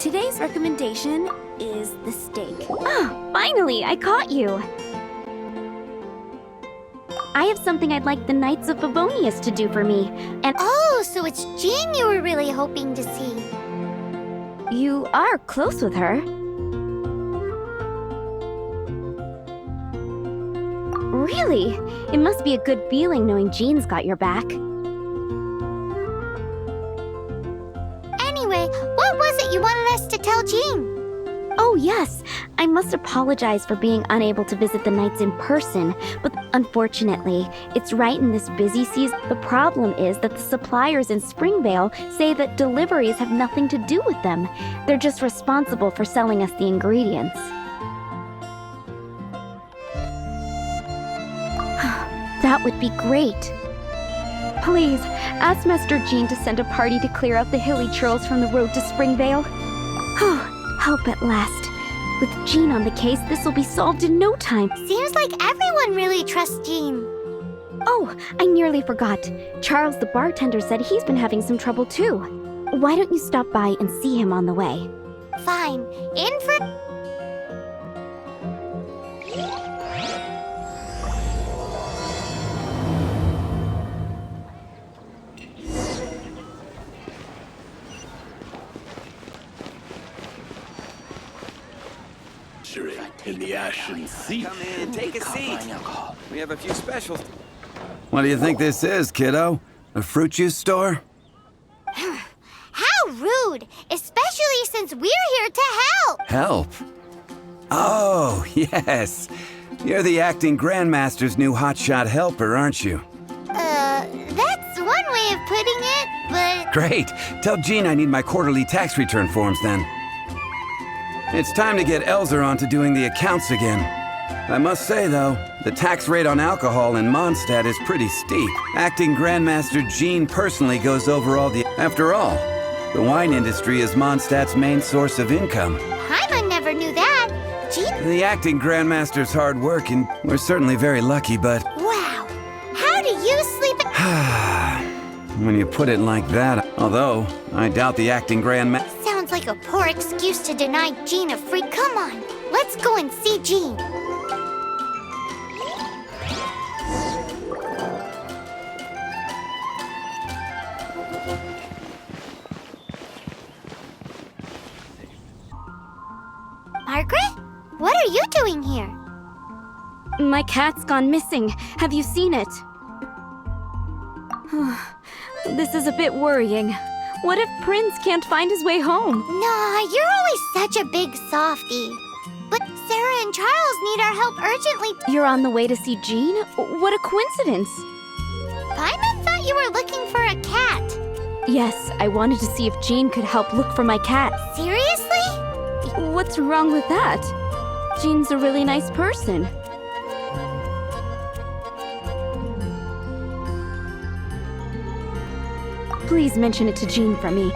Today's recommendation is the steak. Ah, finally, I caught you. I have something I'd like the Knights of Favonius to do for me, and— Oh, so it's Jean you were really hoping to see. You are close with her. Really? It must be a good feeling knowing Jean's got your back. Anyway, what was it you wanted us to tell Jean? Oh yes, I must apologize for being unable to visit the Knights in person, but unfortunately, it's right in this busy season. The problem is that the suppliers in Springvale say that deliveries have nothing to do with them. They're just responsible for selling us the ingredients. That would be great. Please, ask Master Jean to send a party to clear out the hilly trails from the road to Springvale. Help at last. With Jean on the case, this will be solved in no time. Seems like everyone really trusts Jean. Oh, I nearly forgot. Charles the bartender said he's been having some trouble too. Why don't you stop by and see him on the way? Fine. In for... In the ashen sea. Come in, take a seat. We have a few specials. What do you think this is, kiddo? A fruit juice store? How rude! Especially since we're here to help! Help? Oh, yes. You're the acting Grandmaster's new hotshot helper, aren't you? That's one way of putting it, but... Great. Tell Jean I need my quarterly tax return forms then. It's time to get Elzer on to doing the accounts again. I must say, though, the tax rate on alcohol in Mondstadt is pretty steep. Acting Grandmaster Jean personally goes over all the... After all, the wine industry is Mondstadt's main source of income. Paimon never knew that. Jean... The acting Grandmaster's hard work, and we're certainly very lucky, but... Wow. How do you sleep at... When you put it like that... Although, I doubt the acting Grandmaster... Sounds like a poor excuse to deny Jean a free... Come on, let's go and see Jean. Margaret? What are you doing here? My cat's gone missing. Have you seen it? This is a bit worrying. What if Prince can't find his way home? Nah, you're always such a big softie. But Sarah and Charles need our help urgently. You're on the way to see Jean? What a coincidence. Paimon thought you were looking for a cat. Yes, I wanted to see if Jean could help look for my cat. Seriously? What's wrong with that? Jean's a really nice person. Please mention it to Jean for me.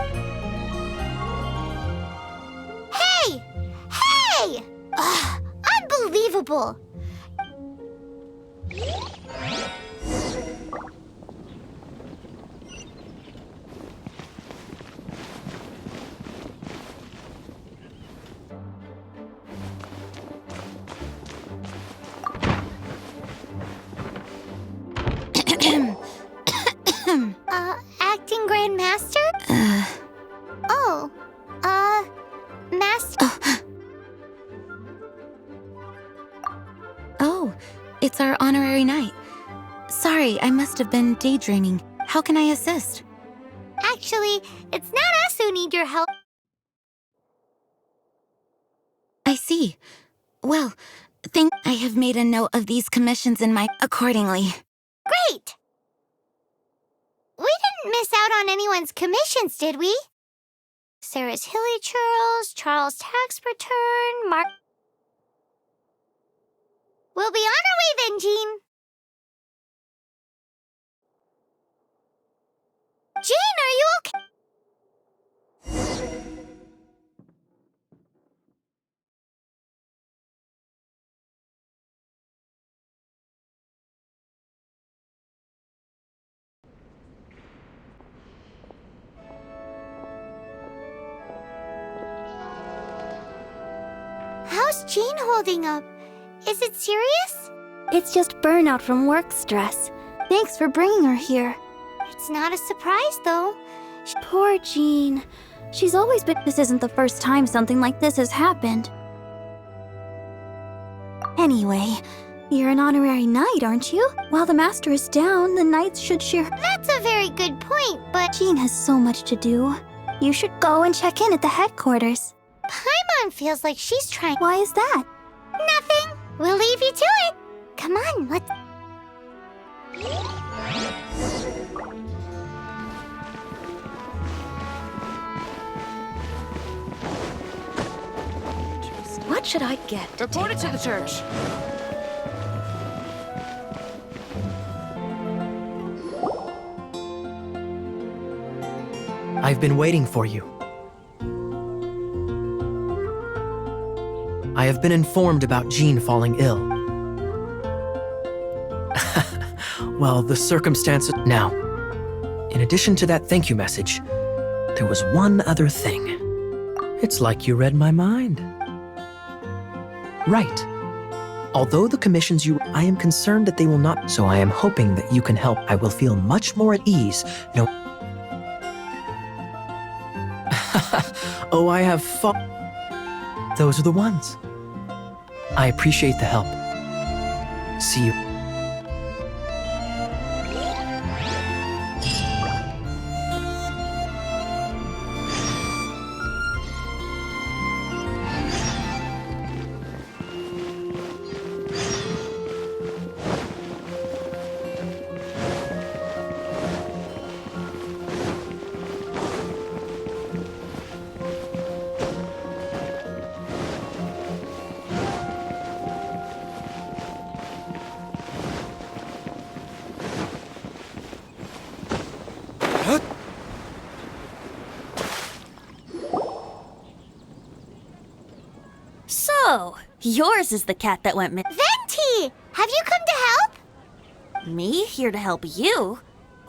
Hey! Hey! Ugh, unbelievable! Acting Grand Master? Oh, Master? Oh, it's our honorary knight. Sorry, I must have been daydreaming. How can I assist? Actually, it's not us who need your help. I see. Well, I have made a note of these commissions in my... accordingly. Great! We didn't miss out on anyone's commissions, did we? Sarah's Hilly Churls, Charles' tax return, Mark... We'll be on our way then, Jean. Jean, are you okay? Jean holding up? Is it serious? It's just burnout from work stress. Thanks for bringing her here. It's not a surprise, though. Poor Jean. She's always been. This isn't the first time something like this has happened. Anyway, you're an honorary knight, aren't you? While the master is down, the knights should share. That's a very good point, but Jean has so much to do. You should go and check in at the headquarters. Paimon feels like she's trying. Why is that? Nothing. We'll leave you to it. Come on, let's. What should I get? Report it to the church. I've been waiting for you. I have been informed about Jean falling ill. Well, the circumstances... Now, in addition to that thank you message, there was one other thing. It's like you read my mind. Right. Although the commissions I am concerned that they will not... So I am hoping that you can help. I will feel much more at ease. No... Oh, I have Those are the ones. I appreciate the help. See you. So, yours is the cat that went Venti! Have you come to help? Me here to help you?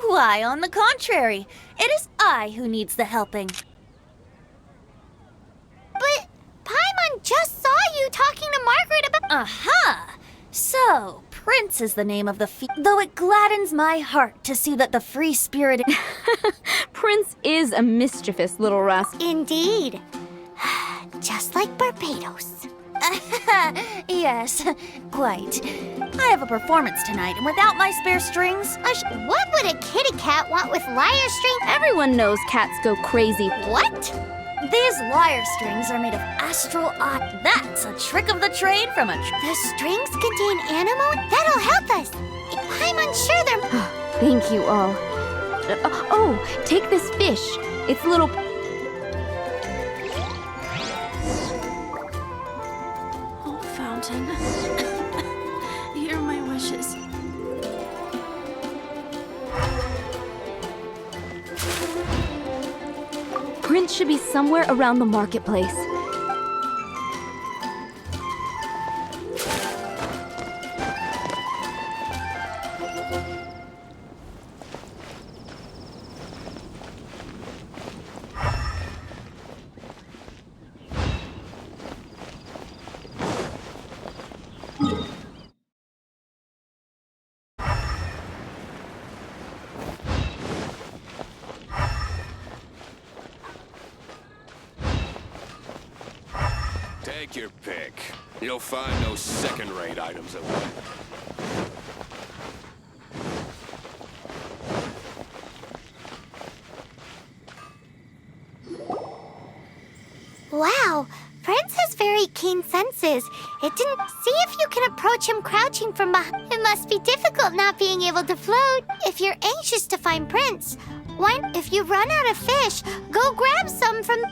Why, on the contrary, it is I who needs the helping. But Paimon just saw you talking to Margaret about. Aha! So, Prince is the name of the though it gladdens my heart to see that the free spirit. Prince is a mischievous little rascal. Indeed. Just like Barbados. Yes, quite. I have a performance tonight, and without my spare strings, What would a kitty cat want with lyre strings? Everyone knows cats go crazy. What? These lyre strings are made of astral eye. That's a trick of the trade from a. The strings contain animal? That'll help us. I'm unsure they're. Thank you all. Oh, take this fish. It's little. Oh, fountain. Hear my wishes. Prince should be somewhere around the marketplace. Take your pick. You'll find no second-rate items at one. Wow, Prince has very keen senses. It didn't. See if you can approach him crouching from behind. It must be difficult not being able to float. If you're anxious to find Prince, why? If you run out of fish, go grab some from.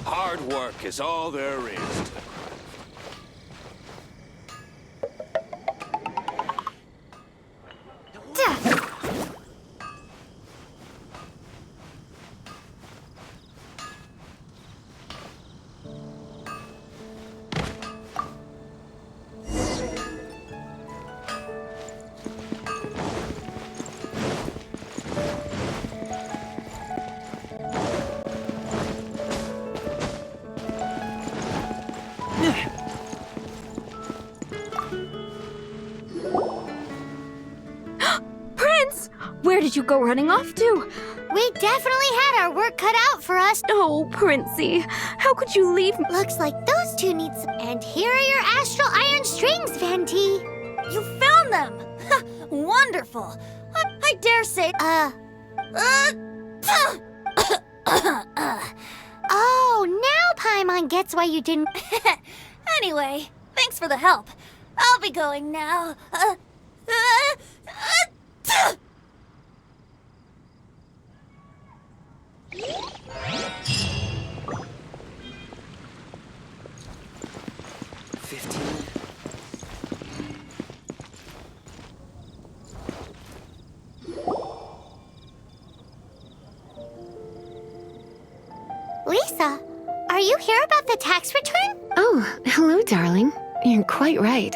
Hard work is all there is to the did you go running off to? We definitely had our work cut out for us. Oh, Princey, how could you leave me? Looks like those two need some. And here are your astral iron strings, Venti. You found them! Wonderful. I dare say... Oh, now Paimon gets why you didn't... Anyway, thanks for the help. I'll be going now. 15. Lisa, are you here about the tax return? Oh, hello, darling. You're quite right.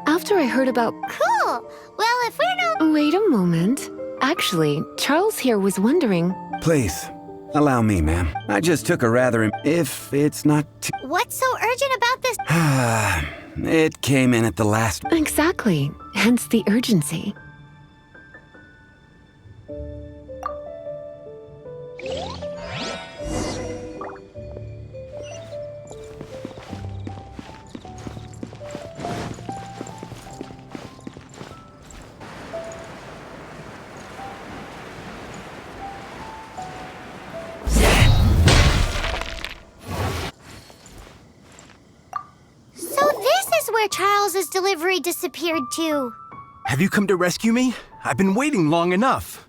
After I heard about... Cool. Well, if we're no... Wait a moment. Actually, Charles here was wondering... Please, allow me, ma'am. I just took a rather... If it's not too... What's so urgent about this? It came in at the last... Exactly. Hence the urgency. Where Charles's delivery disappeared to. Have you come to rescue me? I've been waiting long enough.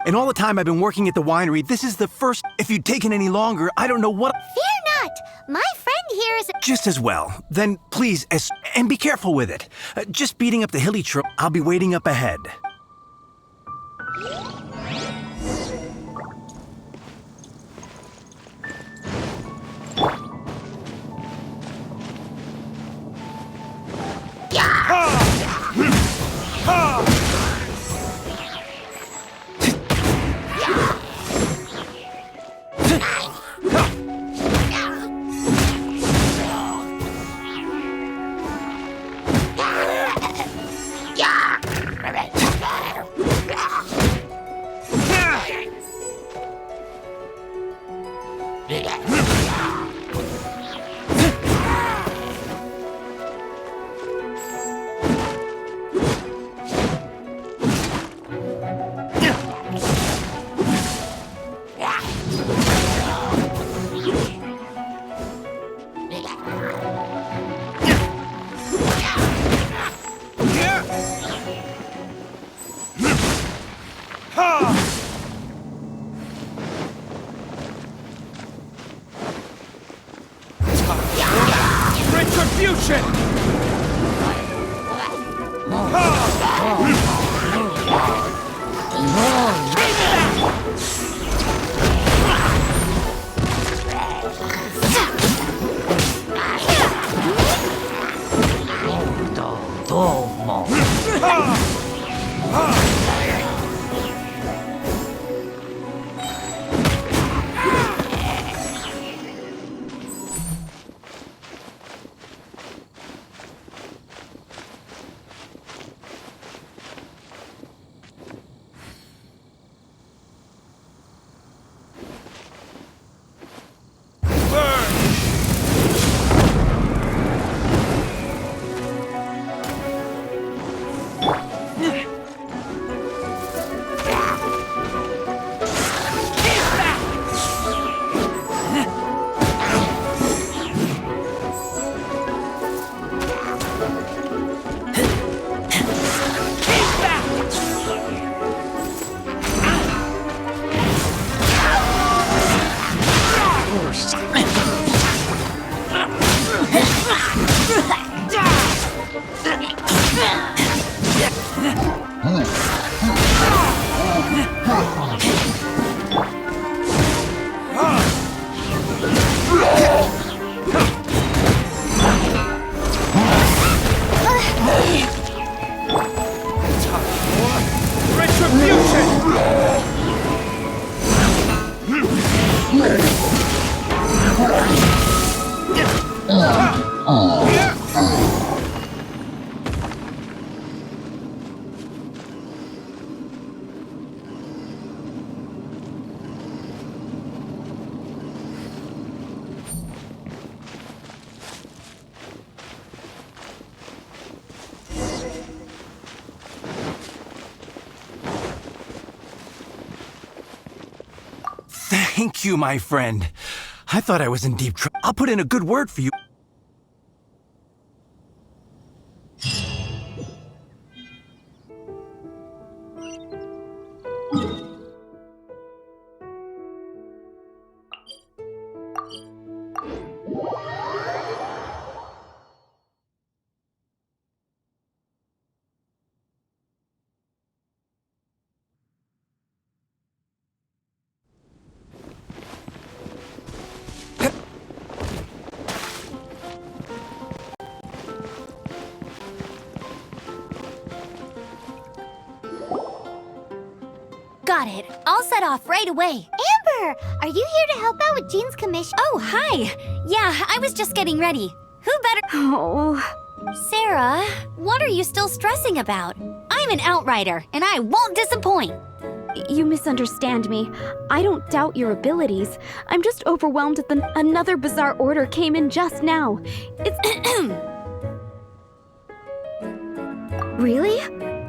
And all the time I've been working at the winery, this is the first... If you'd taken any longer, I don't know what... Fear not! My friend here is... Just as well. Then please, and be careful with it. Just beating up the hilly trail, I'll be waiting up ahead. Thank you, my friend. I thought I was in deep trouble. I'll put in a good word for you. Got it. I'll set off right away. Amber, are you here to help out with Jean's commission? Oh, hi. Yeah, I was just getting ready. Who better— Oh. Sarah, what are you still stressing about? I'm an outrider, and I won't disappoint. You misunderstand me. I don't doubt your abilities. I'm just overwhelmed at another bizarre order came in just now. It's Really?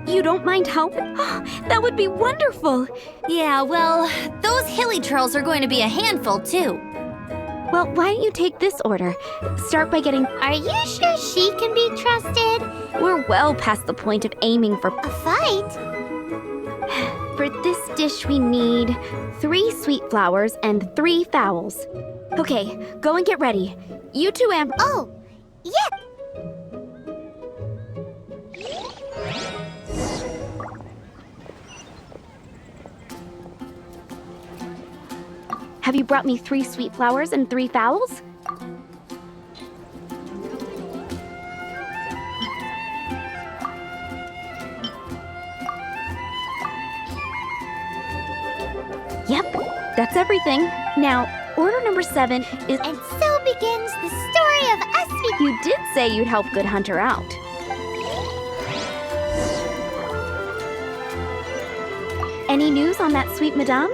You don't mind helping? That would be wonderful. Yeah, well, those hilly trolls are going to be a handful, too. Well, why don't you take this order? Start by getting... Are you sure she can be trusted? We're well past the point of aiming for... A fight? For this dish, we need 3 sweet flowers and 3 fowls. Okay, go and get ready. You two, Amber... Oh, yeah. Have you brought me 3 sweet flowers and 3 fowls? Yep, that's everything. Now, order number 7 is... And so begins the story of us. You did say you'd help Good Hunter out. Any news on that sweet madame?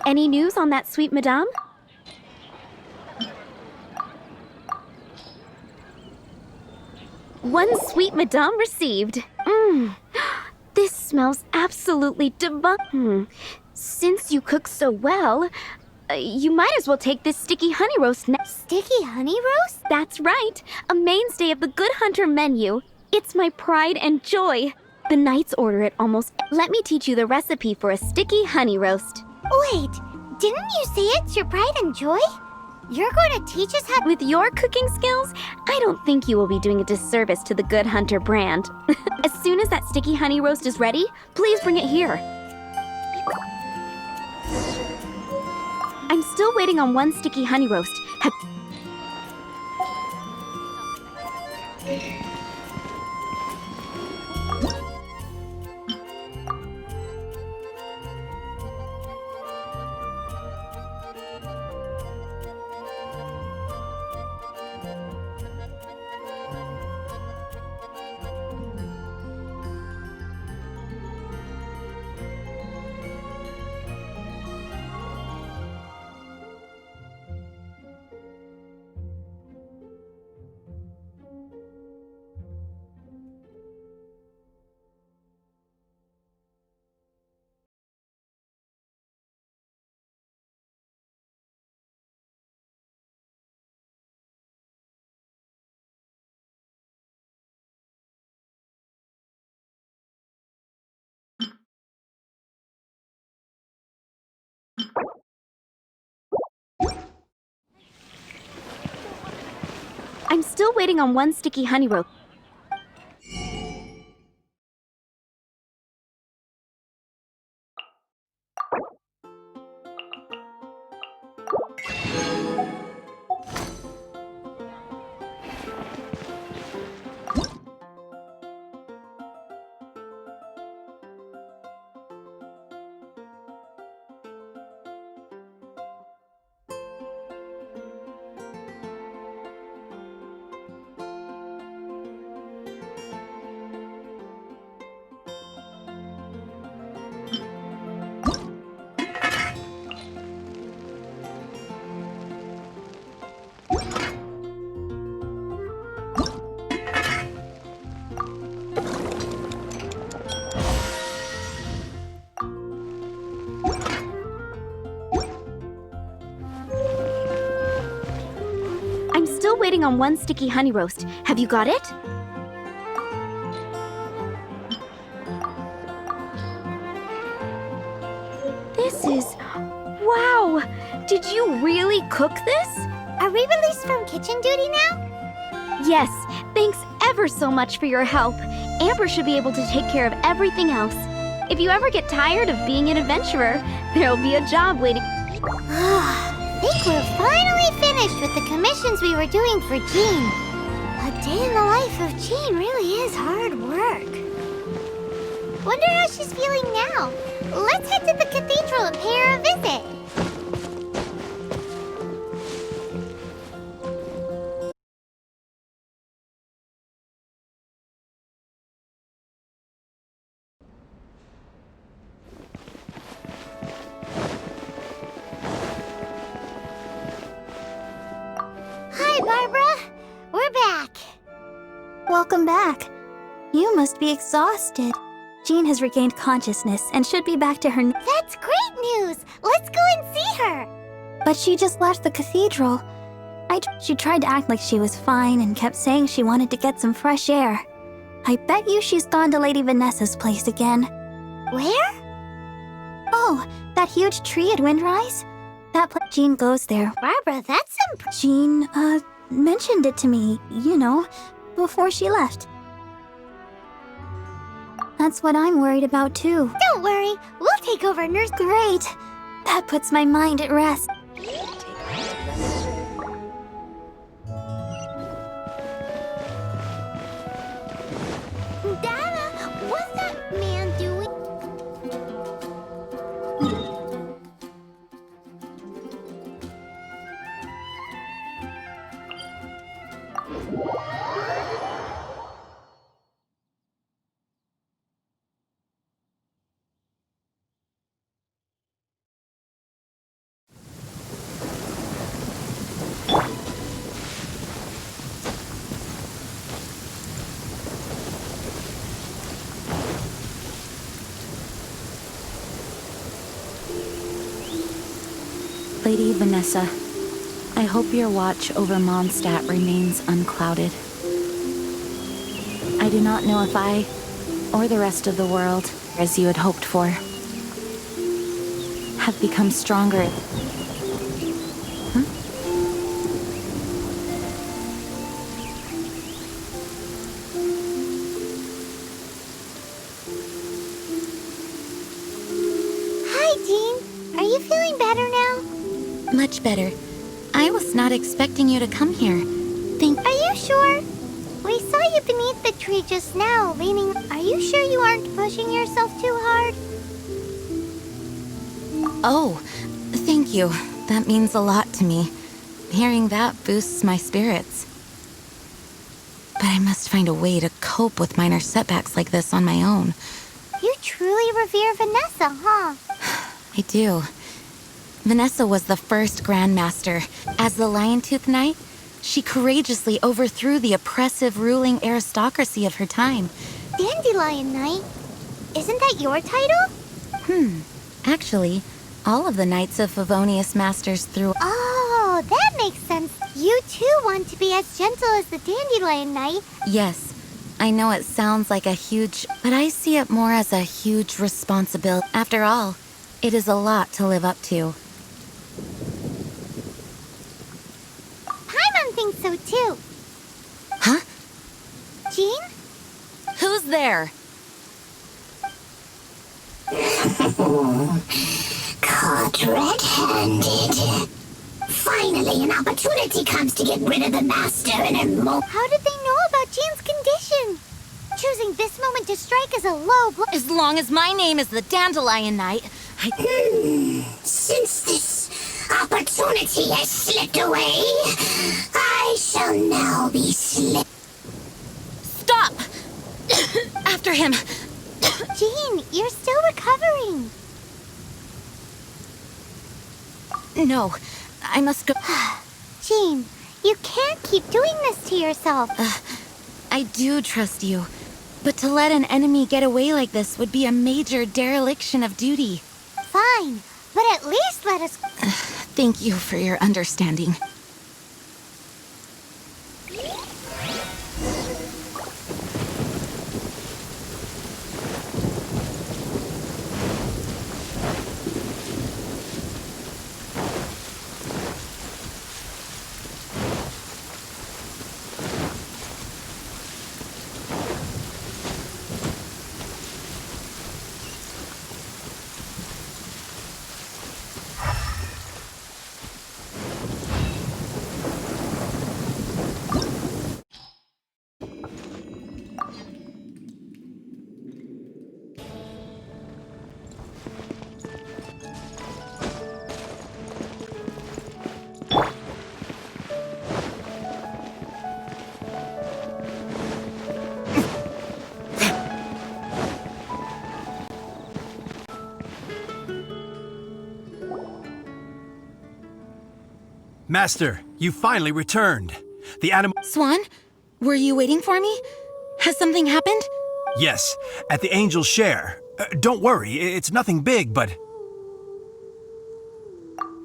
Any news on that sweet madame? One sweet madame received. This smells absolutely divine. Since you cook so well, you might as well take this sticky honey roast next. Sticky honey roast? That's right, a mainstay of the Good Hunter menu. It's my pride and joy. The knights order it almost. Let me teach you the recipe for a sticky honey roast. Wait, didn't you say it's your pride and joy? You're going to teach us how... With your cooking skills, I don't think you will be doing a disservice to the Good Hunter brand. As soon as that sticky honey roast is ready, please bring it here. I'm still waiting on 1 sticky honey roast. I'm still waiting on 1 sticky honey roast. I'm still waiting on one sticky honey roast. Have you got it? This is... Wow! Did you really cook this? Are we released from kitchen duty now? Yes, thanks ever so much for your help. Amber should be able to take care of everything else. If you ever get tired of being an adventurer, there'll be a job waiting. I think we're finally finished with the commissions we were doing for Jean. A day in the life of Jean really is hard work. Wonder how she's feeling now. Let's head to the cathedral and pay her a visit. Hi, Barbara. We're back. Welcome back. You must be exhausted. Jean has regained consciousness and should be back to her... That's great news. Let's go and see her. But she just left the cathedral. She tried to act like she was fine and kept saying she wanted to get some fresh air. I bet you she's gone to Lady Vanessa's place again. Where? Oh, that huge tree at Windrise? That place Jean goes there. Barbara, that's Jean, mentioned it to me, you know, before she left. That's what I'm worried about too. Don't worry, we'll take over nurse. Great! That puts my mind at rest. Dada, what's that man doing? Lady Vanessa, I hope your watch over Mondstadt remains unclouded. I do not know if I, or the rest of the world, as you had hoped for, have become stronger. Hi, Jean. Are you feeling better now? Much better. I was not expecting you to come here. Are you sure? We saw you beneath the tree just now, leaning. Are you sure you aren't pushing yourself too hard? Oh, thank you. That means a lot to me. Hearing that boosts my spirits. But I must find a way to cope with minor setbacks like this on my own. You truly revere Vanessa, huh? I do. Vanessa was the first Grand Master. As the Lion-Tooth Knight, she courageously overthrew the oppressive ruling aristocracy of her time. Dandelion Knight? Isn't that your title? Actually, all of the Knights of Favonius Masters through... Oh, that makes sense. You too want to be as gentle as the Dandelion Knight. Yes, I know it sounds like a huge... but I see it more as a huge responsibility. After all, it is a lot to live up to. Paimon thinks so too. Huh? Jean? Who's there? Caught red-handed. Finally, an opportunity comes to get rid of the master and her How did they know about Jean's condition? Choosing this moment to strike is a low blow. As long as my name is the Dandelion Knight, Since this opportunity has slipped away, I shall now be slipped. Stop! After him! Jean, you're still recovering. No, I must go. Jean, you can't keep doing this to yourself. I do trust you, but to let an enemy get away like this would be a major dereliction of duty. Fine, but at least let us... Thank you for your understanding. Master, you finally returned. The animal... Swan, were you waiting for me? Has something happened? Yes, at the Angel's Share. Don't worry, it's nothing big, but...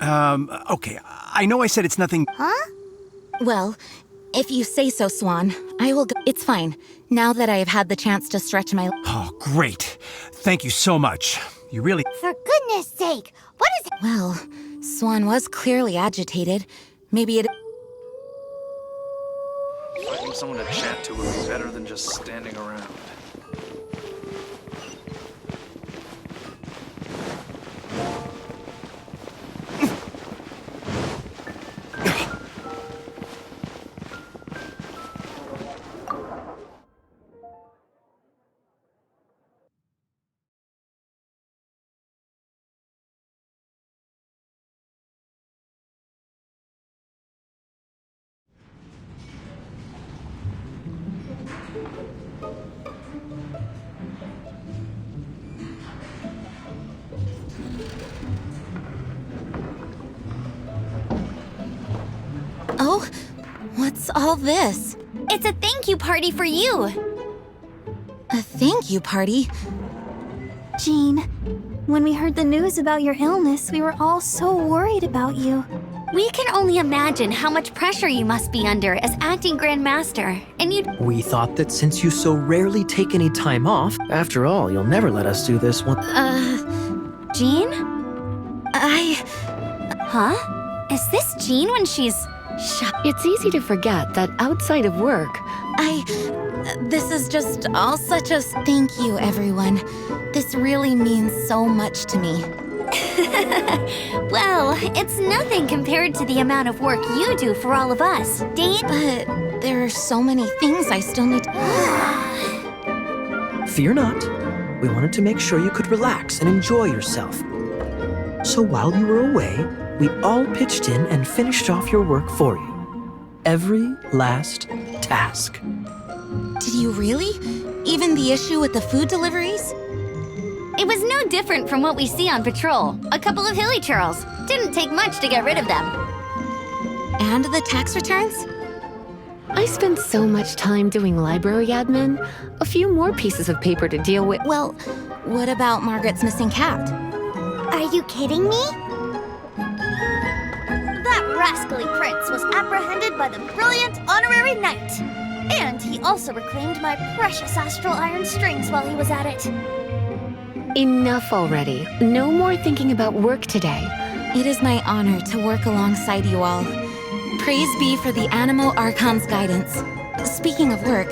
Okay, I know I said it's nothing... Huh? Well, if you say so, Swan, I will go. It's fine, now that I have had the chance to stretch my... Oh, great. Thank you so much. You really... For goodness sake, what is... Well, Swan was clearly agitated. Maybe it... Finding someone to chat to would be better than just standing around. Oh, what's all this? It's a thank you party for you. A thank you party? Jean, when we heard the news about your illness, we were all so worried about you. We can only imagine how much pressure you must be under as acting Grand Master, and you'd... We thought that since you so rarely take any time off, after all, you'll never let us do this one. Jean? Huh? Is this Jean when she's... It's easy to forget that outside of work... This is just all such a... Thank you, everyone. This really means so much to me. Well, it's nothing compared to the amount of work you do for all of us, Dane. But there are so many things I still need to... Fear not. We wanted to make sure you could relax and enjoy yourself. So while you were away, we all pitched in and finished off your work for you. Every last task. Did you really? Even the issue with the food deliveries? It was no different from what we see on patrol. A couple of hilly churls. Didn't take much to get rid of them. And the tax returns? I spent so much time doing library admin. A few more pieces of paper to deal with. Well, what about Margaret's missing cat? Are you kidding me? That rascally prince was apprehended by the brilliant honorary knight. And he also reclaimed my precious astral iron strings while he was at it. Enough already. No more thinking about work today. It is my honor to work alongside you all. Praise be for the Animo Archon's guidance. Speaking of work...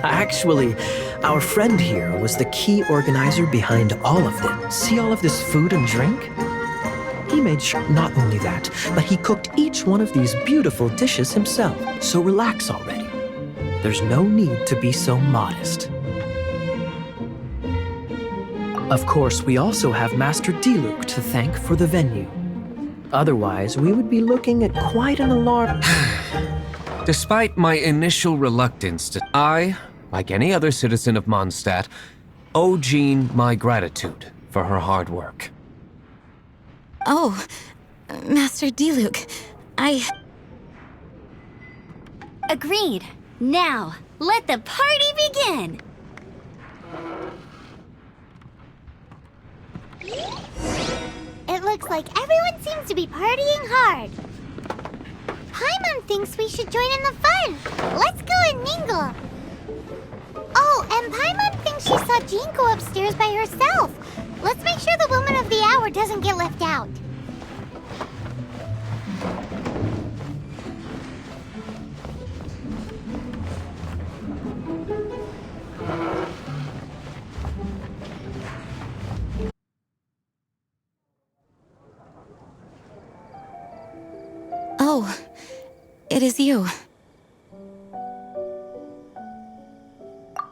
Actually, our friend here was the key organizer behind all of this. See all of this food and drink? He made sure not only that, but he cooked each one of these beautiful dishes himself. So relax already. There's no need to be so modest. Of course, we also have Master Diluc to thank for the venue. Otherwise, we would be looking at quite an alarm. Despite my initial reluctance I, like any other citizen of Mondstadt, owe Jean my gratitude for her hard work. Oh, Master Diluc, Agreed. Now, let the party begin! It looks like everyone seems to be partying hard. Paimon thinks we should join in the fun. Let's go and mingle. Oh, and Paimon thinks she saw Jean go upstairs by herself. Let's make sure the woman of the hour doesn't get left out. Oh, it is you.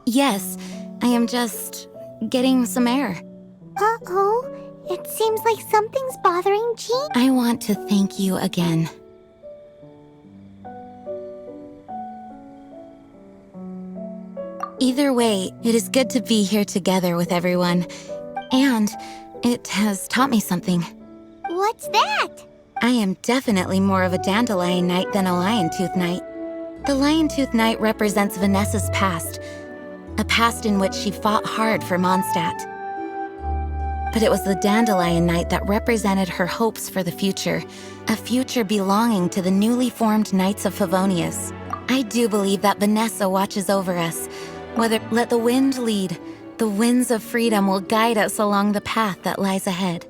Yes, I am just getting some air. Uh-oh, it seems like something's bothering Jean. I want to thank you again. Either way, it is good to be here together with everyone. And it has taught me something. What's that? I am definitely more of a Dandelion Knight than a Lion-Tooth Knight. The Lion-Tooth Knight represents Vanessa's past, a past in which she fought hard for Mondstadt. But it was the Dandelion Knight that represented her hopes for the future, a future belonging to the newly formed Knights of Favonius. I do believe that Vanessa watches over us. Let the wind lead, the winds of freedom will guide us along the path that lies ahead.